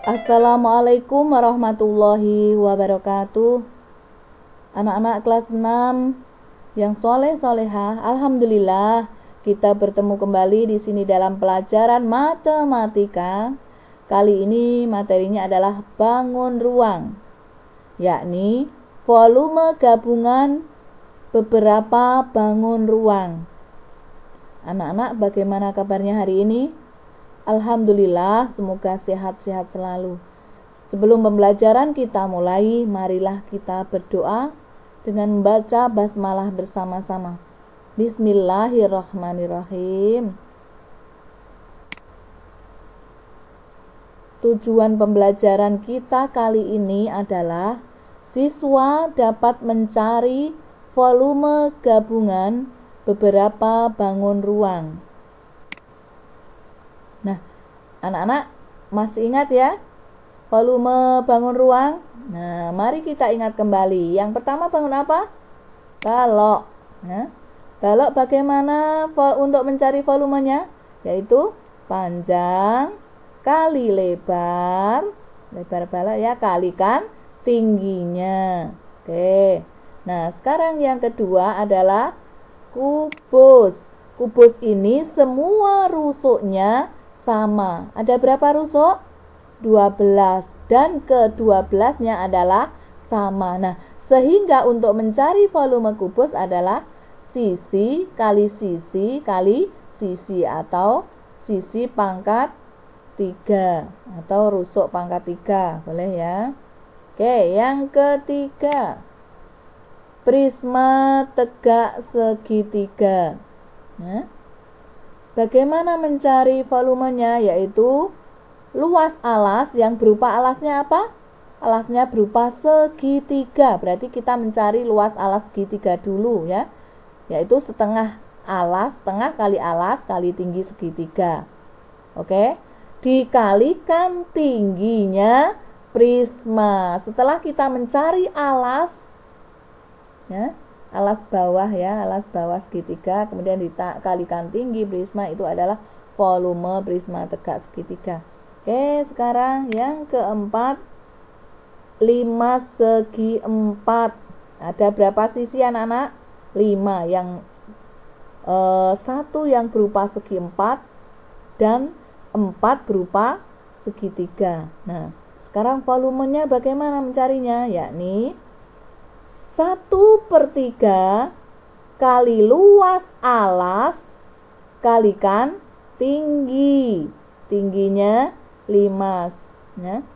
Assalamualaikum warahmatullahi wabarakatuh. Anak-anak kelas 6 yang soleh-solehah, alhamdulillah kita bertemu kembali di sini dalam pelajaran matematika. Kali ini materinya adalah bangun ruang, yakni volume gabungan beberapa bangun ruang. Anak-anak, bagaimana kabarnya hari ini? Alhamdulillah, semoga sehat-sehat selalu. Sebelum pembelajaran kita mulai, marilah kita berdoa dengan membaca basmalah bersama-sama. Bismillahirrahmanirrahim. Tujuan pembelajaran kita kali ini adalah siswa dapat mencari volume gabungan beberapa bangun ruang. Nah, anak-anak masih ingat ya volume bangun ruang? Nah, mari kita ingat kembali. Yang pertama bangun apa? Balok. Nah, balok bagaimana untuk mencari volumenya? Yaitu panjang kali lebar. Lebar balok ya, kalikan tingginya. Oke. Nah, sekarang yang kedua adalah kubus. Kubus ini semua rusuknya sama. Ada berapa rusuk? 12. Dan ke-12-nya adalah sama. Nah, sehingga untuk mencari volume kubus adalah sisi kali sisi kali sisi atau sisi pangkat 3 atau rusuk pangkat 3. Boleh ya? Oke, yang ketiga. Prisma tegak segitiga. Nah, bagaimana mencari volumenya? Yaitu luas alas yang berupa alasnya apa? Alasnya berupa segitiga. Berarti kita mencari luas alas segitiga dulu ya. Yaitu setengah alas, setengah kali alas kali tinggi segitiga. Oke? Dikalikan tingginya prisma. Setelah kita mencari alas ya, alas bawah ya, alas bawah segitiga, kemudian dikalikan tinggi prisma, itu adalah volume prisma tegak segitiga. Oke, sekarang yang keempat, 5 segi 4. Ada berapa sisi anak-anak? 5. Yang satu yang berupa segi 4 dan 4 berupa segitiga. Nah, sekarang volumenya bagaimana mencarinya? Yakni 1/3 kali luas alas kalikan tinggi. Tingginya 5 ya.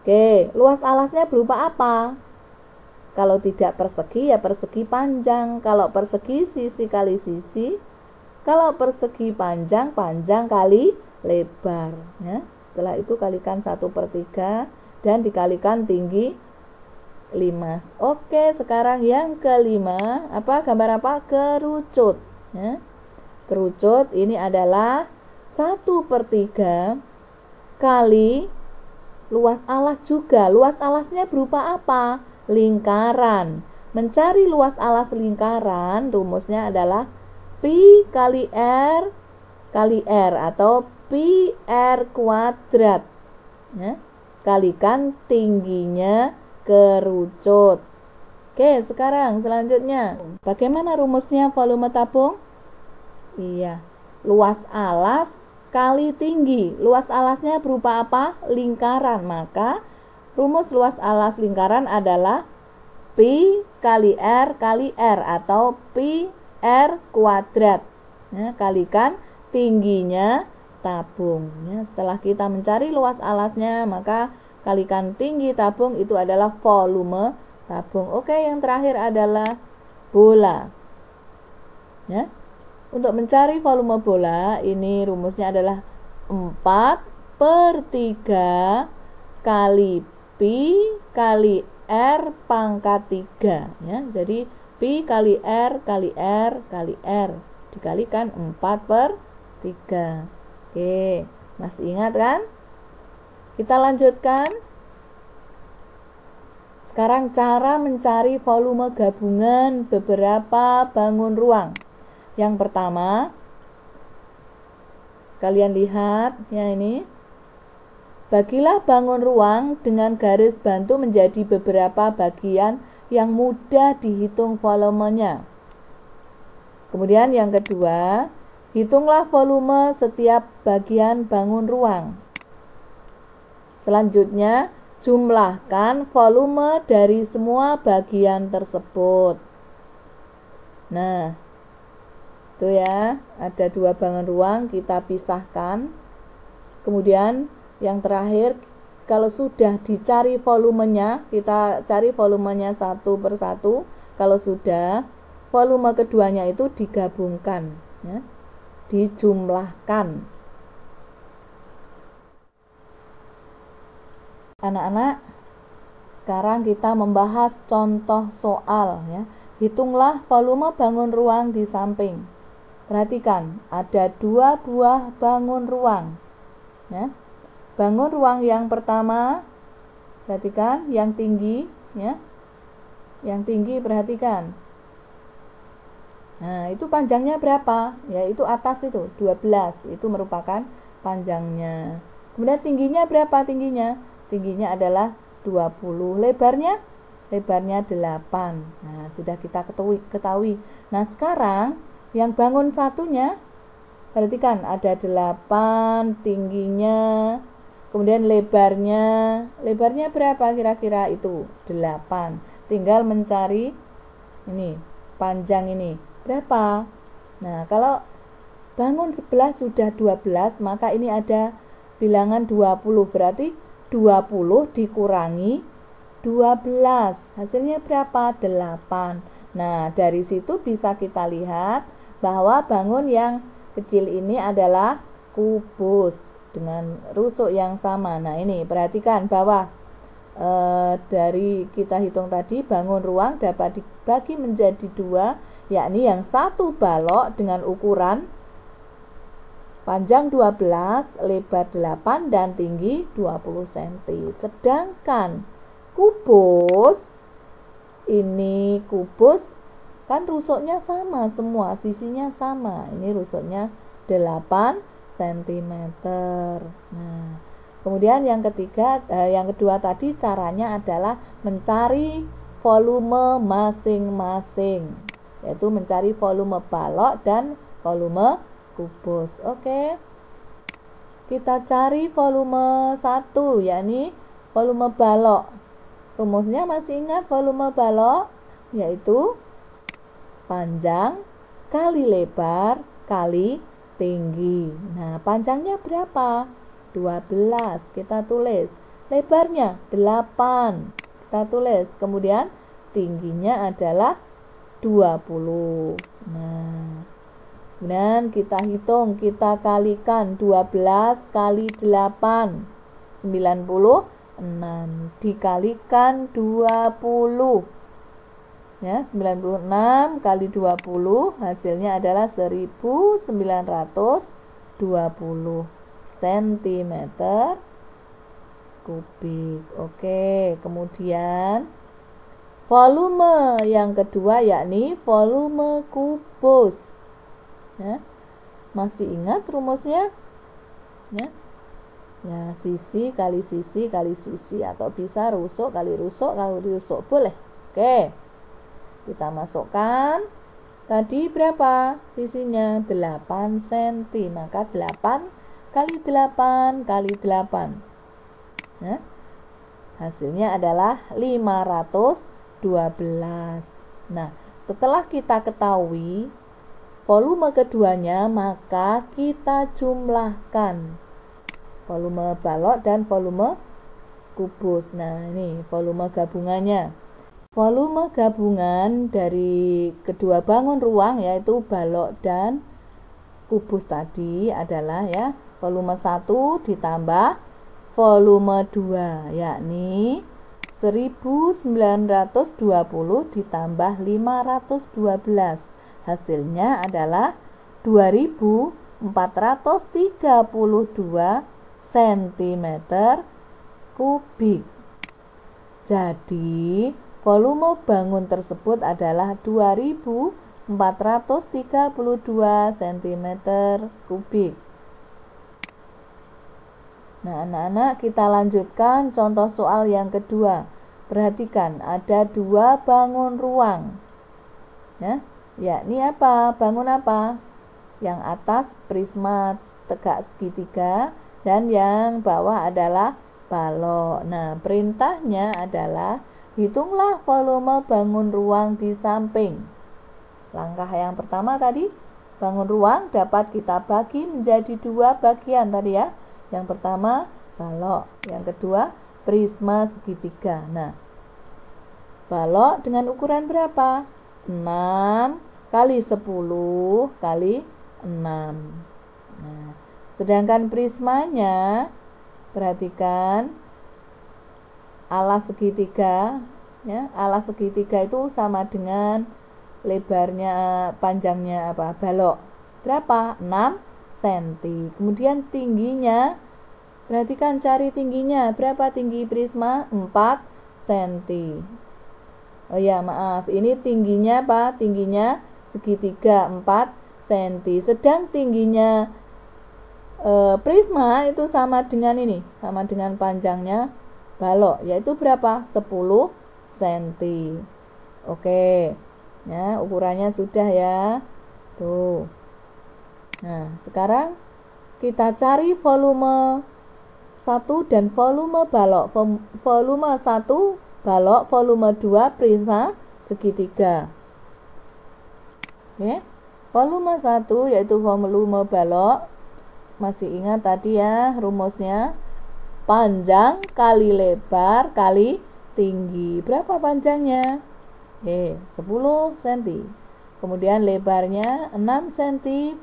Oke, luas alasnya berupa apa? Kalau tidak persegi ya persegi panjang. Kalau persegi sisi kali sisi. Kalau persegi panjang, panjang kali lebar ya. Setelah itu kalikan 1/3 dan dikalikan tinggi 5. Oke, sekarang yang kelima, apa? Gambar apa? Kerucut ya. Kerucut ini adalah 1/3 kali luas alas juga. Luas alasnya berupa apa? Lingkaran. Mencari luas alas lingkaran, rumusnya adalah pi kali r kali r atau pi r kuadrat ya. Kalikan tingginya kerucut. Oke, sekarang selanjutnya, bagaimana rumusnya volume tabung? Iya, luas alas kali tinggi. Luas alasnya berupa apa? Lingkaran. Maka rumus luas alas lingkaran adalah pi kali r atau pi r kuadrat ya, kalikan tingginya tabung ya. Setelah kita mencari luas alasnya, maka kalikan tinggi tabung, itu adalah volume tabung. Oke, yang terakhir adalah bola ya. Untuk mencari volume bola, ini rumusnya adalah 4/3 kali pi kali r pangkat 3 ya. Jadi pi kali r kali r dikalikan 4/3. Oke, masih ingat kan? Kita lanjutkan. Sekarang cara mencari volume gabungan beberapa bangun ruang. Yang pertama, kalian lihat ya, ini Bagilah bangun ruang dengan garis bantu menjadi beberapa bagian yang mudah dihitung volumenya. Kemudian yang kedua, hitunglah volume setiap bagian bangun ruang. Selanjutnya, jumlahkan volume dari semua bagian tersebut. Nah, itu ya, ada 2 bangun ruang, kita pisahkan. Kemudian yang terakhir, kalau sudah dicari volumenya, kita cari volumenya satu persatu. Kalau sudah, volume keduanya itu digabungkan, ya, dijumlahkan. Anak-anak, sekarang kita membahas contoh soal, ya. Hitunglah volume bangun ruang di samping. Perhatikan, ada 2 buah bangun ruang, ya. Bangun ruang yang pertama, perhatikan, yang tinggi, ya. Yang tinggi, perhatikan. Nah, itu panjangnya berapa? Ya, itu atas itu 12, itu merupakan panjangnya. Kemudian tingginya berapa tingginya? Tingginya adalah 20. Lebarnya 8. Nah, sudah kita ketahui. Nah, sekarang yang bangun satunya, perhatikan, ada 8 tingginya. Kemudian lebarnya berapa kira-kira? Itu 8. Tinggal mencari ini, panjang ini berapa. Nah, kalau bangun sebelah sudah 12, maka ini ada bilangan 20. Berarti 20 dikurangi 12. Hasilnya berapa? 8. Nah, dari situ bisa kita lihat bahwa bangun yang kecil ini adalah kubus dengan rusuk yang sama. Nah, ini perhatikan bahwa dari kita hitung tadi, bangun ruang dapat dibagi menjadi 2, yakni yang satu balok dengan ukuran panjang 12, lebar 8, dan tinggi 20 cm. Sedangkan kubus kan rusuknya sama semua, sisinya sama. Ini rusuknya 8 cm. Nah, kemudian yang kedua tadi caranya adalah mencari volume masing-masing, yaitu mencari volume balok dan volume kubus. Oke. Kita cari volume 1, yakni volume balok. Rumusnya masih ingat volume balok? Yaitu panjang kali lebar kali tinggi. Nah, panjangnya berapa? 12. Kita tulis. Lebarnya 8. Kita tulis. Kemudian tingginya adalah 20. Nah, kemudian kita hitung, kita kalikan 12 kali 8, 96, dikalikan 20. Ya, 96 kali 20 hasilnya adalah 1920 cm kubik. Oke, kemudian volume yang kedua yakni volume kubus. Ya, masih ingat rumusnya? Ya. Ya, sisi kali sisi kali sisi, atau bisa rusuk kali rusuk kali rusuk, boleh. Oke. Kita masukkan. Tadi berapa sisinya? 8 cm. Maka 8 kali 8 kali 8. Ya. Hasilnya adalah 512. Nah, setelah kita ketahui volume keduanya, maka kita jumlahkan volume balok dan volume kubus. Nah, ini volume gabungannya. Volume gabungan dari kedua bangun ruang, yaitu balok dan kubus tadi, adalah ya volume 1 ditambah volume 2, yakni 1920 ditambah 512. Hasilnya adalah 2432 cm kubik. Jadi volume bangun tersebut adalah 2432 cm kubik. Nah, anak-anak, kita lanjutkan contoh soal yang kedua. Perhatikan, ada dua bangun ruang. Ya, yakni apa? Bangun apa? Yang atas prisma tegak segitiga dan yang bawah adalah balok. Nah, perintahnya adalah hitunglah volume bangun ruang di samping. Langkah yang pertama tadi, bangun ruang dapat kita bagi menjadi dua bagian tadi ya. Yang pertama balok, yang kedua prisma segitiga. Nah, balok dengan ukuran berapa? 6 kali 10 kali 6. Nah, sedangkan prismanya, perhatikan, alas segitiga ya, alas segitiga itu sama dengan lebarnya, panjangnya apa? Balok. Berapa? 6 cm. Kemudian tingginya, perhatikan, cari tingginya. Berapa tinggi prisma? 4 cm. Oh ya, maaf, ini tingginya apa? Tingginya segitiga 4 cm. Sedang tingginya prisma itu sama dengan ini, sama dengan panjangnya balok, yaitu berapa? 10 cm. Oke. Ya, ukurannya sudah ya. Tuh. Nah, sekarang kita cari volume 1 dan volume balok. Volume 1 balok, volume 2 prisma segitiga. Oke. Volume 1 yaitu volume balok. Masih ingat tadi ya rumusnya? Panjang kali lebar kali tinggi. Berapa panjangnya? 10 cm. Kemudian lebarnya 6 cm.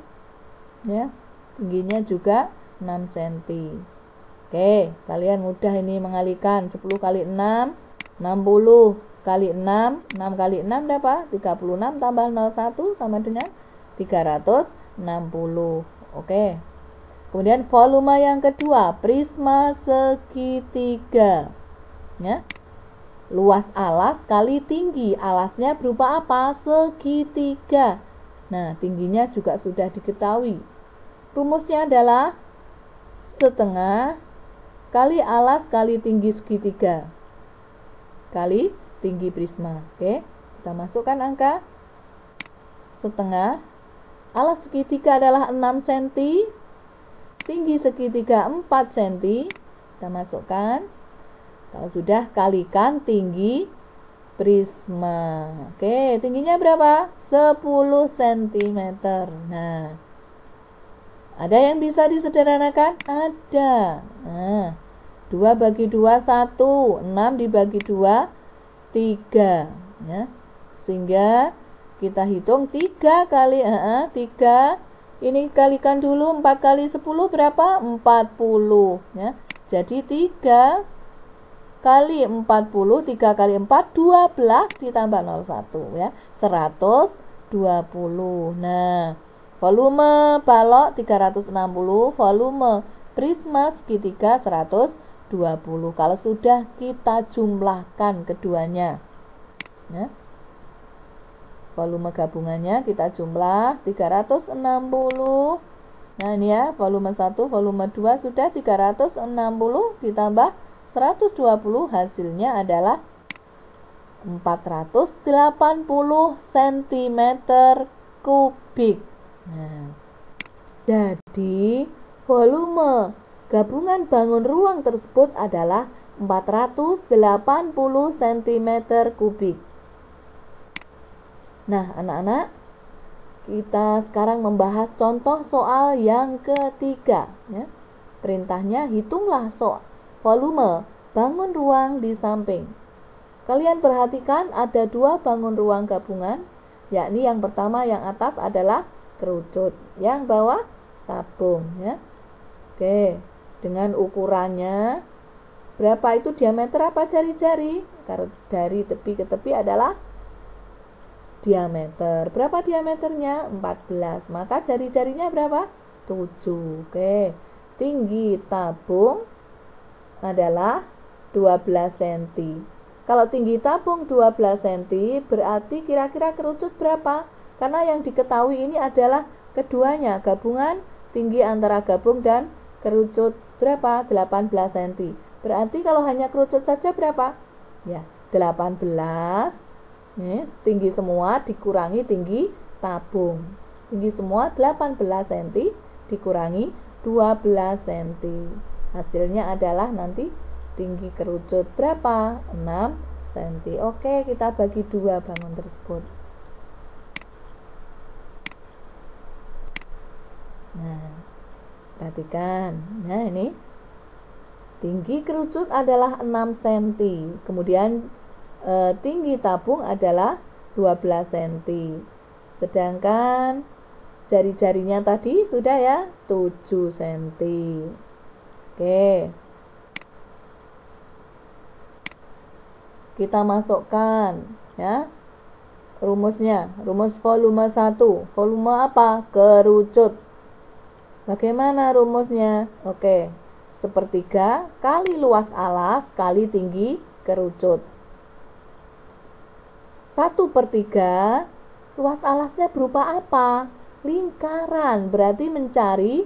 Ya, tingginya juga 6 cm. Oke, kalian mudah ini mengalikan. 10 kali 6, 60 kali 6, 6 kali 6 berapa? 36 tambah 01 sama dengan 360. Oke. Kemudian volume yang kedua, prisma segitiga. Ya. Luas alas kali tinggi. Alasnya berupa apa? Segitiga. Nah, tingginya juga sudah diketahui. Rumusnya adalah setengah kali alas kali tinggi segitiga kali tinggi prisma. Oke, kita masukkan angka. Setengah alas segitiga adalah 6 cm, tinggi segitiga 4 cm. Kita masukkan. Kalau sudah, kalikan tinggi prisma. Oke, tingginya berapa? 10 cm. Nah, ada yang bisa disederhanakan? Ada. Nah, 2 bagi 2, 1. 6 dibagi 2, 3. Ya. Sehingga kita hitung 3 kali 3. Ini kalikan dulu, 4 kali 10 berapa? 40. Ya. Jadi 3 kali 40, 3 kali 4, 12 ditambah 01 ya. 120. Nah, volume balok 360, volume prisma segitiga 120. Kalau sudah, kita jumlahkan keduanya. Ya. Volume gabungannya kita jumlah 360. Nah, ini ya, volume 1, volume 2 sudah 360 ditambah 120, hasilnya adalah 480 cm kubik. Nah, jadi volume gabungan bangun ruang tersebut adalah 480 cm kubik. Nah, anak-anak, kita sekarang membahas contoh soal yang ketiga. Ya. Perintahnya, hitunglah volume bangun ruang di samping. Kalian perhatikan ada dua bangun ruang gabungan, yakni yang pertama yang atas adalah kerucut, yang bawah tabung. Ya. Oke, dengan ukurannya berapa itu diameter apa jari-jari? Kalau dari tepi ke tepi adalah diameter. Berapa diameternya? 14. Maka jari-jarinya berapa? 7. Oke. Tinggi tabung adalah 12 cm. Kalau tinggi tabung 12 cm, berarti kira-kira kerucut berapa? Karena yang diketahui ini adalah keduanya, gabungan tinggi antara gabung dan kerucut berapa? 18 cm. Berarti kalau hanya kerucut saja berapa? Ya, 18. Nih, tinggi semua dikurangi tinggi tabung. Tinggi semua 18 cm dikurangi 12 cm. Hasilnya adalah nanti tinggi kerucut berapa? 6 cm. Oke, kita bagi 2 bangun tersebut. Nah, perhatikan. Nah, ini tinggi kerucut adalah 6 cm. Kemudian tinggi tabung adalah 12 cm. Sedangkan jari-jarinya tadi sudah ya 7 cm. Oke. Kita masukkan ya rumusnya. Rumus volume 1. Volume apa? Kerucut. Bagaimana rumusnya? Oke. Sepertiga kali luas alas kali tinggi kerucut. 1/3 luas alasnya berupa apa? Lingkaran. Berarti mencari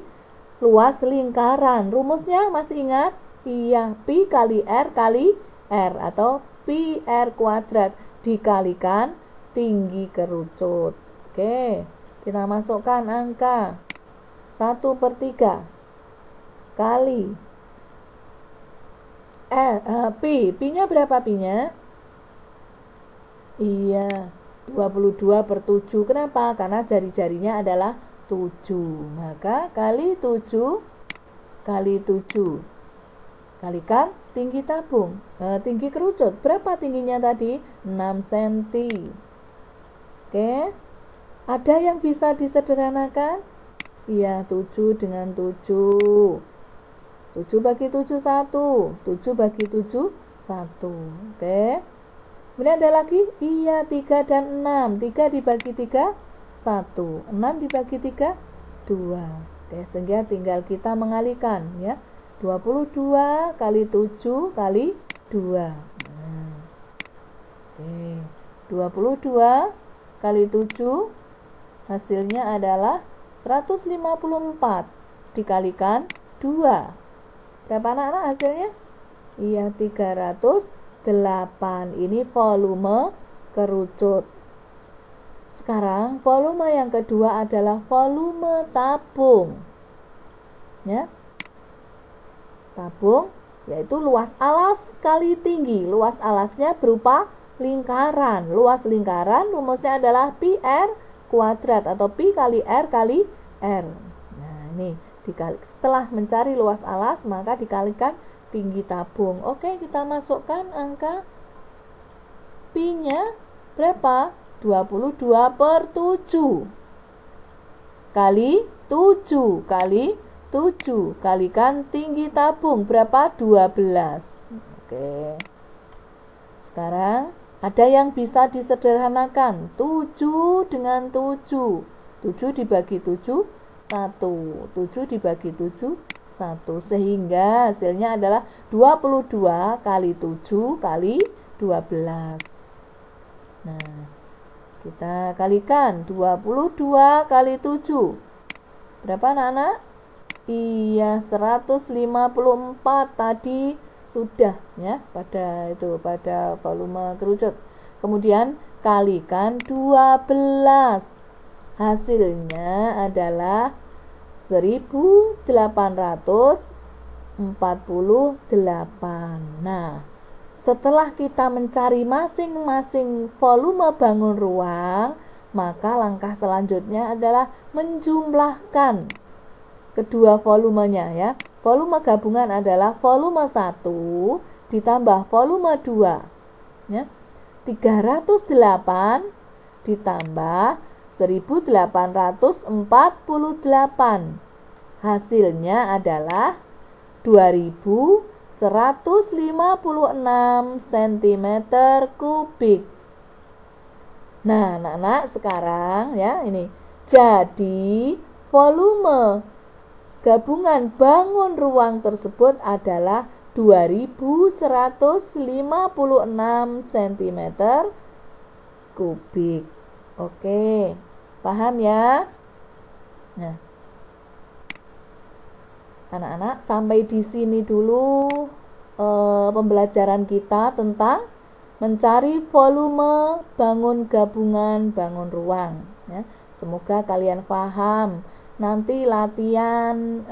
luas lingkaran. Rumusnya masih ingat? Iya, pi kali R kali R atau pi R kuadrat dikalikan tinggi kerucut. Oke, kita masukkan angka 1/3 kali pi-nya berapa pi-nya? Iya, 22/7. Kenapa? Karena jari-jarinya adalah 7. Maka kali 7 kali 7 kalikan tinggi tabung, tinggi kerucut. Berapa tingginya tadi? 6 cm. Oke. Ada yang bisa disederhanakan? Iya, 7 dengan 7. 7 bagi 7 1. 7 bagi 7 1. Oke. Kemudian ada lagi? Iya, 3 dan 6. 3 dibagi 3 1. 6 dibagi 3 2. Oke, sehingga tinggal kita mengalihkan ya. 22 kali 7 kali 2. Oke. 22 kali 7 hasilnya adalah 154 dikalikan 2. Berapa anak-anak hasilnya? Iya, 308. Ini volume kerucut. Sekarang volume yang kedua adalah volume tabung. Ya. Tabung yaitu luas alas kali tinggi. Luas alasnya berupa lingkaran. Luas lingkaran rumusnya adalah pi R kuadrat atau pi kali R kali R. Nah, ini setelah mencari luas alas maka dikalikan tinggi tabung. Oke, kita masukkan angka pi-nya berapa? 22/7 kali 7 kali 7 kalikan tinggi tabung berapa? 12. Oke. Sekarang ada yang bisa disederhanakan. 7 dengan 7. 7 dibagi 7 1. 7 dibagi 7 1. Sehingga hasilnya adalah 22 kali 7 kali 12. Nah, kita kalikan 22 kali 7. Berapa anak-anak? Iya, 154 tadi sudah ya pada volume kerucut. Kemudian kalikan 12. Hasilnya adalah 1848. Nah, setelah kita mencari masing-masing volume bangun ruang, maka langkah selanjutnya adalah menjumlahkan kedua volumenya ya. Volume gabungan adalah volume 1 ditambah volume 2 ya. 308 ditambah 1848. Hasilnya adalah 2156 cm kubik. Nah, anak-anak sekarang ya ini. Jadi, volume gabungan bangun ruang tersebut adalah 2156 cm kubik. Oke, paham ya? Nah, Anak-anak, sampai di sini dulu pembelajaran kita tentang mencari volume, bangun gabungan, bangun ruang. Ya. Semoga kalian paham. Nanti latihan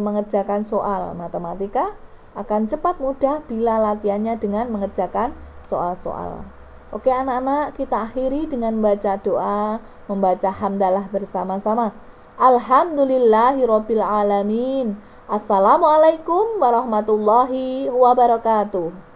mengerjakan soal matematika akan cepat mudah bila latihannya dengan mengerjakan soal-soal. Oke anak-anak, kita akhiri dengan membaca doa, membaca hamdalah bersama-sama. Alhamdulillahirabbil alamin. Assalamualaikum warahmatullahi wabarakatuh.